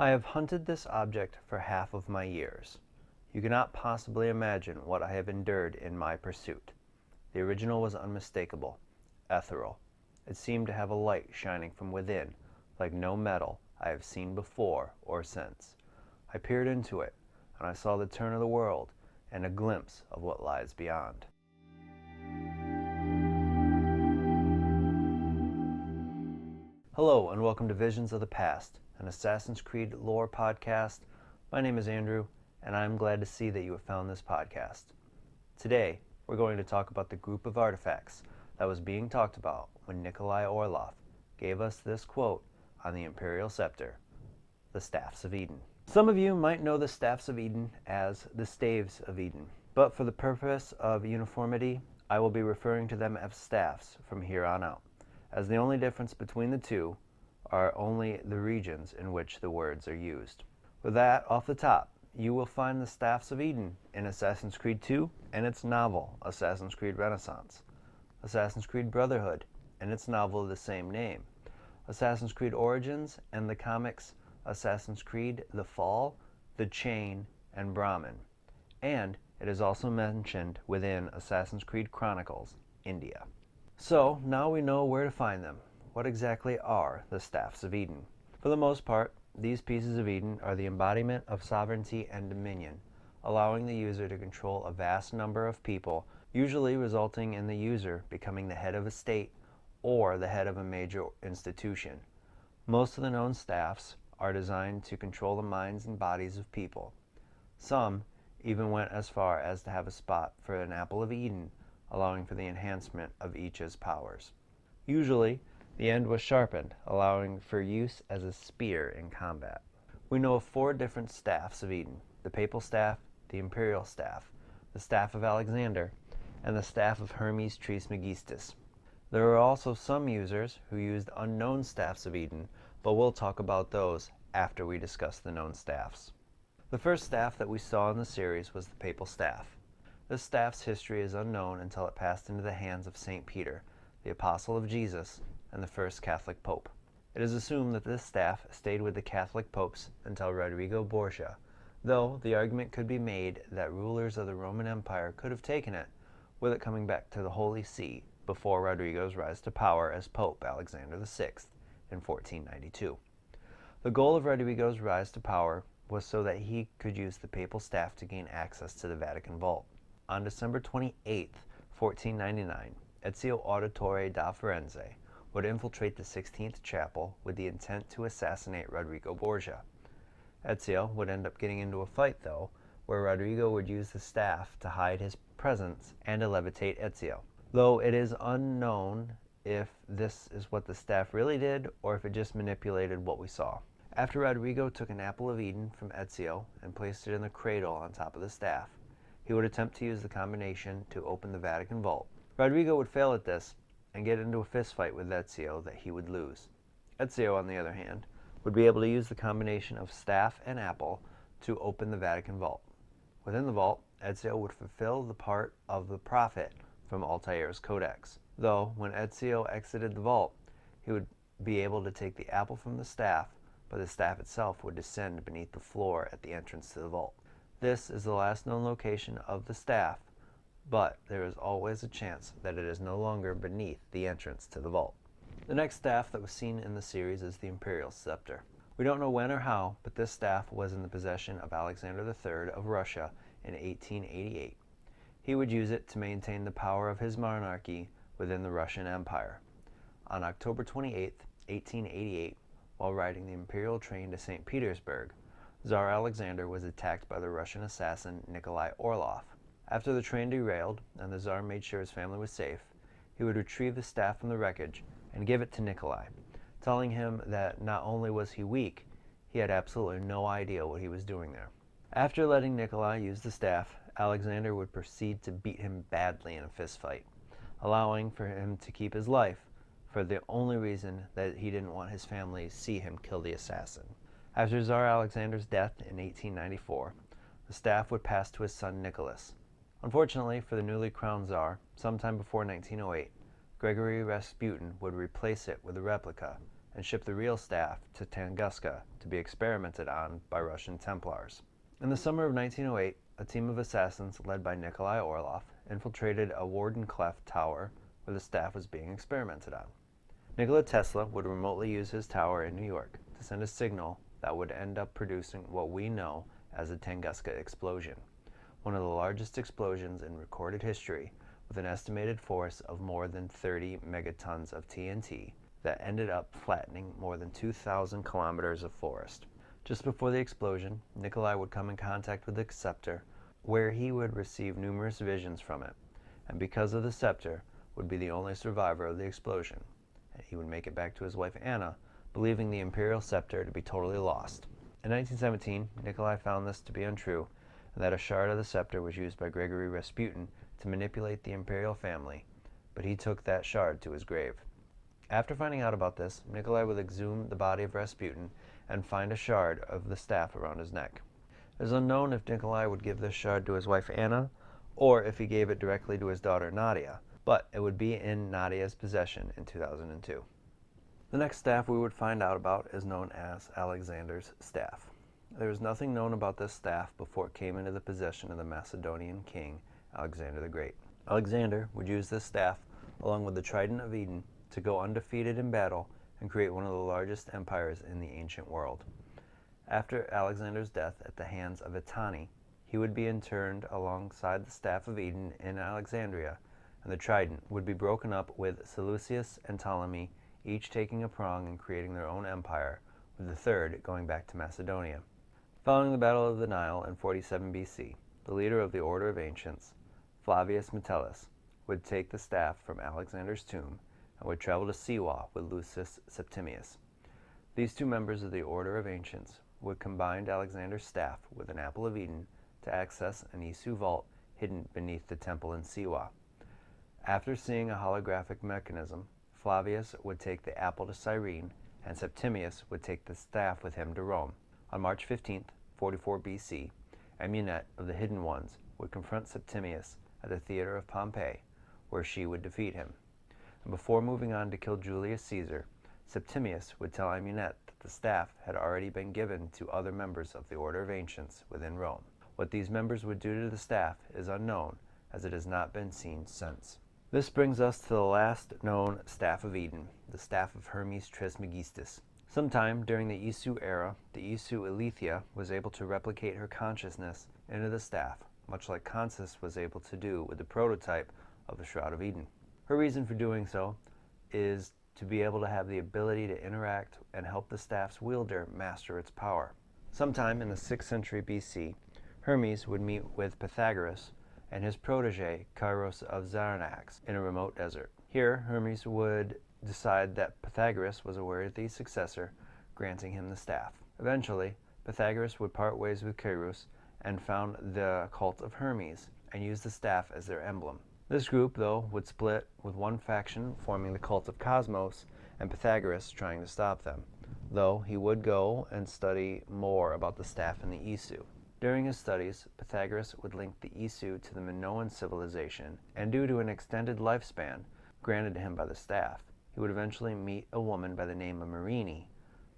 I have hunted this object for half of my years. You cannot possibly imagine what I have endured in my pursuit. The original was unmistakable, ethereal. It seemed to have a light shining from within, like no metal I have seen before or since. I peered into it, and I saw the turn of the world and a glimpse of what lies beyond. Hello, and welcome to Visions of the Past, an Assassin's Creed lore podcast. My name is Andrew, and I'm glad to see that you have found this podcast. Today, we're going to talk about the group of artifacts that was being talked about when Nikolai Orlov gave us this quote on the Imperial Scepter, the Staffs of Eden. Some of you might know the Staffs of Eden as the Staves of Eden, but for the purpose of uniformity, I will be referring to them as staffs from here on out, as the only difference between the two are only the regions in which the words are used. With that off the top, you will find the Staffs of Eden in Assassin's Creed 2 and its novel, Assassin's Creed Renaissance, Assassin's Creed Brotherhood and its novel of the same name, Assassin's Creed Origins and the comics Assassin's Creed The Fall, The Chain, and Brahmin, and it is also mentioned within Assassin's Creed Chronicles, India. So, now we know where to find them. What exactly are the Staffs of Eden? For the most part, these pieces of Eden are the embodiment of sovereignty and dominion, allowing the user to control a vast number of people, usually resulting in the user becoming the head of a state or the head of a major institution. Most of the known staffs are designed to control the minds and bodies of people. Some even went as far as to have a spot for an apple of Eden, allowing for the enhancement of each's powers. Usually, the end was sharpened, allowing for use as a spear in combat. We know of 4 different Staffs of Eden: the Papal Staff, the Imperial Staff, the Staff of Alexander, and the Staff of Hermes Miguistas. There are also some users who used unknown Staffs of Eden, but we'll talk about those after we discuss the known staffs. The first staff that we saw in the series was the Papal Staff. This staff's history is unknown until it passed into the hands of St. Peter, the apostle of Jesus, and the first Catholic pope. It is assumed that this staff stayed with the Catholic popes until Rodrigo Borgia, though the argument could be made that rulers of the Roman Empire could have taken it, with it coming back to the Holy See before Rodrigo's rise to power as Pope Alexander VI in 1492. The goal of Rodrigo's rise to power was so that he could use the Papal Staff to gain access to the Vatican Vault. On December 28, 1499, Ezio Auditore da Firenze would infiltrate the 16th chapel with the intent to assassinate Rodrigo Borgia. Ezio would end up getting into a fight, though, where Rodrigo would use the staff to hide his presence and to levitate Ezio, though it is unknown if this is what the staff really did or if it just manipulated what we saw. After Rodrigo took an apple of Eden from Ezio and placed it in the cradle on top of the staff, he would attempt to use the combination to open the Vatican Vault. Rodrigo would fail at this and get into a fistfight with Ezio that he would lose. Ezio, on the other hand, would be able to use the combination of staff and apple to open the Vatican Vault. Within the vault, Ezio would fulfill the part of the prophet from Altair's Codex, though when Ezio exited the vault, he would be able to take the apple from the staff, but the staff itself would descend beneath the floor at the entrance to the vault. This is the last known location of the staff, but there is always a chance that it is no longer beneath the entrance to the vault. The next staff that was seen in the series is the Imperial Scepter. We don't know when or how, but this staff was in the possession of Alexander III of Russia in 1888. He would use it to maintain the power of his monarchy within the Russian Empire. On October 28, 1888, while riding the imperial train to St. Petersburg, Tsar Alexander was attacked by the Russian assassin Nikolai Orlov. After the train derailed and the Tsar made sure his family was safe, he would retrieve the staff from the wreckage and give it to Nikolai, telling him that not only was he weak, he had absolutely no idea what he was doing there. After letting Nikolai use the staff, Alexander would proceed to beat him badly in a fistfight, allowing for him to keep his life for the only reason that he didn't want his family to see him kill the assassin. After Tsar Alexander's death in 1894, the staff would pass to his son Nicholas. Unfortunately for the newly crowned Tsar, sometime before 1908, Gregory Rasputin would replace it with a replica and ship the real staff to Tunguska to be experimented on by Russian Templars. In the summer of 1908, a team of assassins led by Nikolai Orlov infiltrated a Wardenclyffe tower where the staff was being experimented on. Nikola Tesla would remotely use his tower in New York to send a signal that would end up producing what we know as the Tunguska explosion, one of the largest explosions in recorded history, with an estimated force of more than 30 megatons of TNT that ended up flattening more than 2,000 kilometers of forest. Just before the explosion, Nikolai would come in contact with the scepter, where he would receive numerous visions from it, and because of the scepter, would be the only survivor of the explosion. And he would make it back to his wife Anna, believing the Imperial Scepter to be totally lost. In 1917, Nikolai found this to be untrue, and that a shard of the scepter was used by Gregory Rasputin to manipulate the imperial family, but he took that shard to his grave. After finding out about this, Nikolai would exhume the body of Rasputin and find a shard of the staff around his neck. It is unknown if Nikolai would give this shard to his wife Anna, or if he gave it directly to his daughter Nadia, but it would be in Nadia's possession in 2002. The next staff we would find out about is known as Alexander's staff. There is nothing known about this staff before it came into the possession of the Macedonian king, Alexander the Great. Alexander would use this staff, along with the Trident of Eden, to go undefeated in battle and create one of the largest empires in the ancient world. After Alexander's death at the hands of Etani, he would be interned alongside the Staff of Eden in Alexandria, and the Trident would be broken up with Seleucus and Ptolemy, each taking a prong and creating their own empire, with the third going back to Macedonia. Following the Battle of the Nile in 47 BC, the leader of the Order of Ancients, Flavius Metellus, would take the staff from Alexander's tomb and would travel to Siwa with Lucius Septimius. These two members of the Order of Ancients would combine Alexander's staff with an Apple of Eden to access an Isu vault hidden beneath the temple in Siwa. After seeing a holographic mechanism, Flavius would take the apple to Cyrene, and Septimius would take the staff with him to Rome. On March 15, 44 BC, Amunet of the Hidden Ones would confront Septimius at the theater of Pompeii, where she would defeat him. And before moving on to kill Julius Caesar, Septimius would tell Amunet that the staff had already been given to other members of the Order of Ancients within Rome. What these members would do to the staff is unknown, as it has not been seen since. This brings us to the last known Staff of Eden, the Staff of Hermes Trismegistus. Sometime during the Isu era, the Isu Aletheia was able to replicate her consciousness into the staff, much like Consus was able to do with the prototype of the Shroud of Eden. Her reason for doing so is to be able to have the ability to interact and help the staff's wielder master its power. Sometime in the 6th century BC, Hermes would meet with Pythagoras and his protege, Kairos of Xanax, in a remote desert. Here, Hermes would decide that Pythagoras was a worthy successor, granting him the staff. Eventually, Pythagoras would part ways with Kairos and found the cult of Hermes and used the staff as their emblem. This group, though, would split, with one faction forming the cult of Cosmos and Pythagoras trying to stop them, though he would go and study more about the staff in the Isu. During his studies, Pythagoras would link the Isu to the Minoan civilization, and due to an extended lifespan granted to him by the staff, he would eventually meet a woman by the name of Myrine,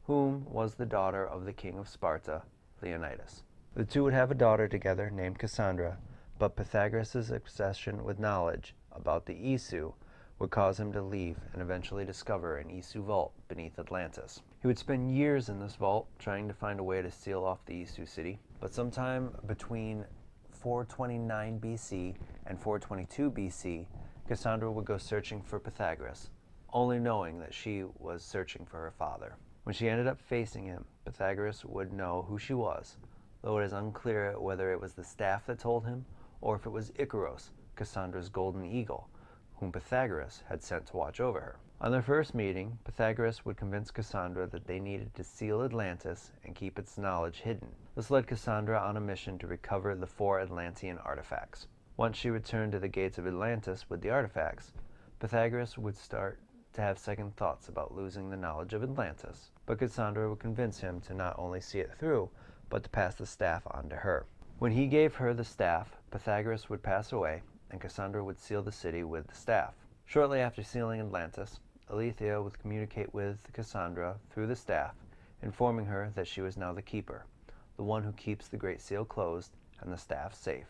whom was the daughter of the king of Sparta, Leonidas. The two would have a daughter together named Cassandra, but Pythagoras' obsession with knowledge about the Isu would cause him to leave and eventually discover an Isu vault beneath Atlantis. He would spend years in this vault trying to find a way to seal off the Isu city, but sometime between 429 BC and 422 BC, Cassandra would go searching for Pythagoras, only knowing that she was searching for her father. When she ended up facing him, Pythagoras would know who she was, though it is unclear whether it was the staff that told him or if it was Icaros, Cassandra's golden eagle, whom Pythagoras had sent to watch over her. On their first meeting, Pythagoras would convince Cassandra that they needed to seal Atlantis and keep its knowledge hidden. This led Cassandra on a mission to recover the 4 Atlantean artifacts. Once she returned to the gates of Atlantis with the artifacts, Pythagoras would start to have second thoughts about losing the knowledge of Atlantis, but Cassandra would convince him to not only see it through, but to pass the staff on to her. When he gave her the staff, Pythagoras would pass away, and Cassandra would seal the city with the staff. Shortly after sealing Atlantis, Alethea would communicate with Cassandra through the staff, informing her that she was now the keeper, the one who keeps the Great Seal closed and the staff safe,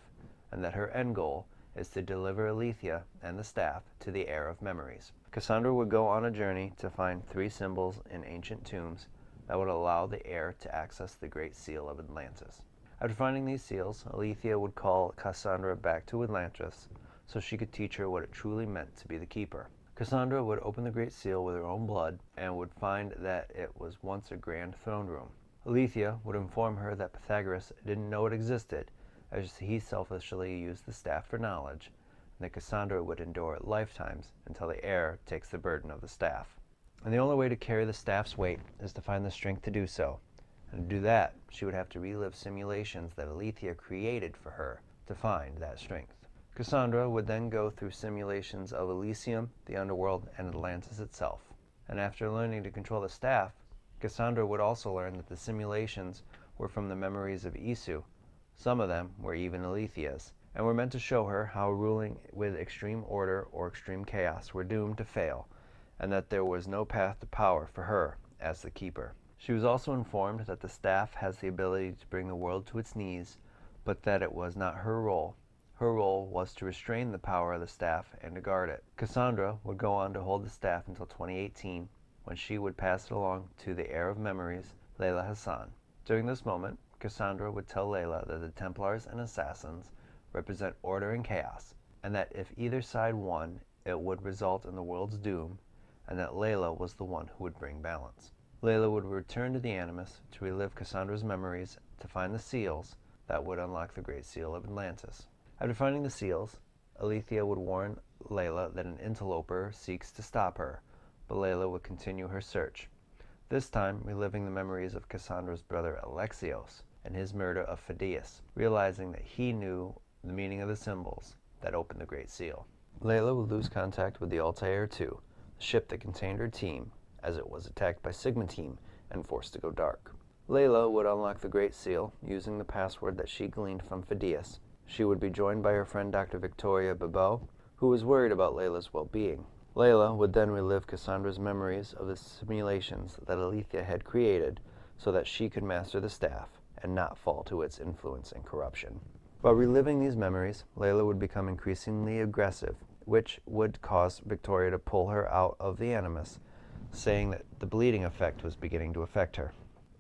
and that her end goal is to deliver Alethea and the staff to the Heir of Memories. Cassandra would go on a journey to find 3 symbols in ancient tombs that would allow the heir to access the Great Seal of Atlantis. After finding these seals, Alethea would call Cassandra back to Atlantis so she could teach her what it truly meant to be the keeper. Cassandra would open the Great Seal with her own blood and would find that it was once a grand throne room. Alethea would inform her that Pythagoras didn't know it existed, as he selfishly used the staff for knowledge, and that Cassandra would endure lifetimes until the heir takes the burden of the staff. And the only way to carry the staff's weight is to find the strength to do so. And to do that, she would have to relive simulations that Alethea created for her to find that strength. Cassandra would then go through simulations of Elysium, the underworld, and Atlantis itself. And after learning to control the staff, Cassandra would also learn that the simulations were from the memories of Isu. Some of them were even Alethea's, and were meant to show her how ruling with extreme order or extreme chaos were doomed to fail, and that there was no path to power for her as the keeper. She was also informed that the staff has the ability to bring the world to its knees, but that it was not her role. Her role was to restrain the power of the staff and to guard it. Cassandra would go on to hold the staff until 2018, when she would pass it along to the Heir of Memories, Layla Hassan. During this moment, Cassandra would tell Layla that the Templars and Assassins represent order and chaos, and that if either side won, it would result in the world's doom, and that Layla was the one who would bring balance. Layla would return to the Animus to relive Cassandra's memories to find the seals that would unlock the Great Seal of Atlantis. After finding the seals, Alethea would warn Layla that an interloper seeks to stop her, but Layla would continue her search, this time reliving the memories of Cassandra's brother Alexios and his murder of Phidias, realizing that he knew the meaning of the symbols that opened the Great Seal. Layla would lose contact with the Altair II, the ship that contained her team, as it was attacked by Sigma Team and forced to go dark. Layla would unlock the Great Seal using the password that she gleaned from Phidias. She would be joined by her friend Dr. Victoria Bebo, who was worried about Layla's well-being. Layla would then relive Cassandra's memories of the simulations that Alethea had created so that she could master the staff and not fall to its influence and corruption. While reliving these memories, Layla would become increasingly aggressive, which would cause Victoria to pull her out of the Animus, saying that the bleeding effect was beginning to affect her.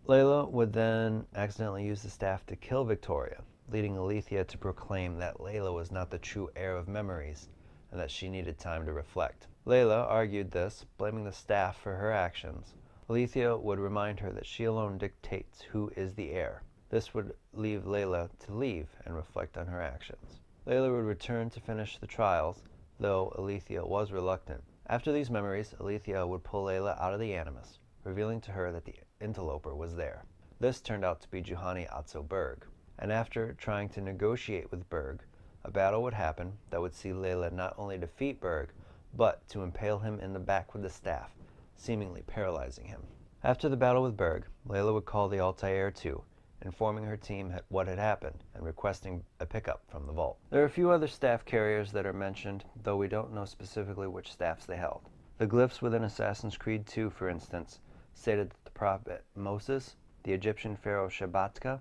Layla would then accidentally use the staff to kill Victoria, leading Alethea to proclaim that Layla was not the true heir of memories and that she needed time to reflect. Layla argued this, blaming the staff for her actions. Alethea would remind her that she alone dictates who is the heir. This would leave Layla to leave and reflect on her actions. Layla would return to finish the trials, though Alethea was reluctant. After these memories, Alethea would pull Layla out of the Animus, revealing to her that the interloper was there. This turned out to be Juhani Atzo Berg, and after trying to negotiate with Berg, a battle would happen that would see Layla not only defeat Berg, but to impale him in the back with the staff, seemingly paralyzing him. After the battle with Berg, Layla would call the Altair II, informing her team what had happened and requesting a pickup from the vault. There are a few other staff carriers that are mentioned, though we don't know specifically which staffs they held. The glyphs within Assassin's Creed 2, for instance, stated that the prophet Moses, the Egyptian pharaoh Shabbatka,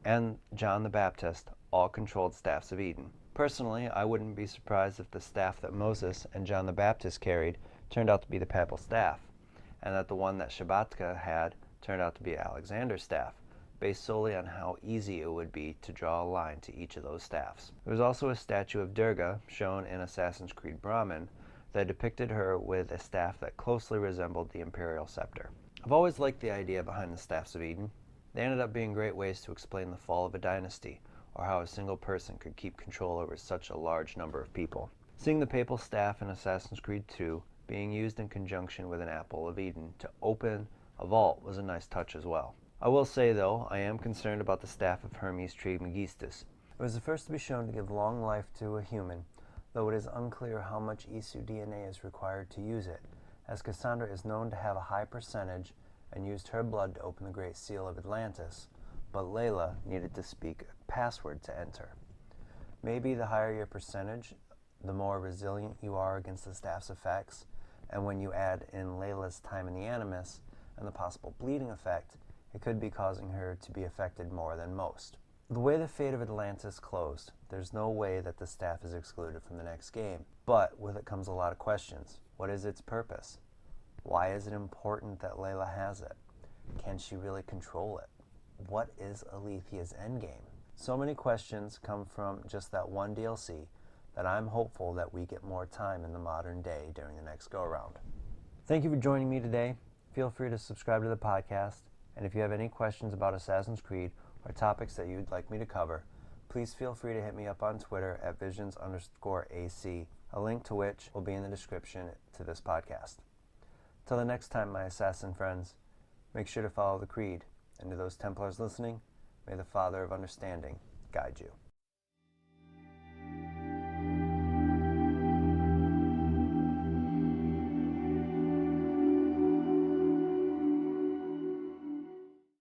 and John the Baptist all controlled staffs of Eden. Personally, I wouldn't be surprised if the staff that Moses and John the Baptist carried turned out to be the Papal Staff, and that the one that Shabbatka had turned out to be Alexander's staff, based solely on how easy it would be to draw a line to each of those staffs. There was also a statue of Durga, shown in Assassin's Creed Brahmin, that depicted her with a staff that closely resembled the Imperial Scepter. I've always liked the idea behind the Staffs of Eden. They ended up being great ways to explain the fall of a dynasty, or how a single person could keep control over such a large number of people. Seeing the Papal Staff in Assassin's Creed 2 being used in conjunction with an Apple of Eden to open a vault was a nice touch as well. I will say, though, I am concerned about the staff of Hermes tree Miguistas. It was the first to be shown to give long life to a human, though it is unclear how much Isu DNA is required to use it, as Cassandra is known to have a high percentage and used her blood to open the Great Seal of Atlantis, but Layla needed to speak a password to enter. Maybe the higher your percentage, the more resilient you are against the staff's effects. And when you add in Layla's time in the Animus and the possible bleeding effect, it could be causing her to be affected more than most. The way the fate of Atlantis closed, there's no way that the staff is excluded from the next game. But with it comes a lot of questions. What is its purpose? Why is it important that Layla has it? Can she really control it? What is Alethea's endgame? So many questions come from just that one DLC that I'm hopeful that we get more time in the modern day during the next go-around. Thank you for joining me today. Feel free to subscribe to the podcast, and if you have any questions about Assassin's Creed or topics that you'd like me to cover, please feel free to hit me up on Twitter at visions_AC, a link to which will be in the description to this podcast. Till the next time, my assassin friends, make sure to follow the creed, and to those Templars listening, may the Father of Understanding guide you.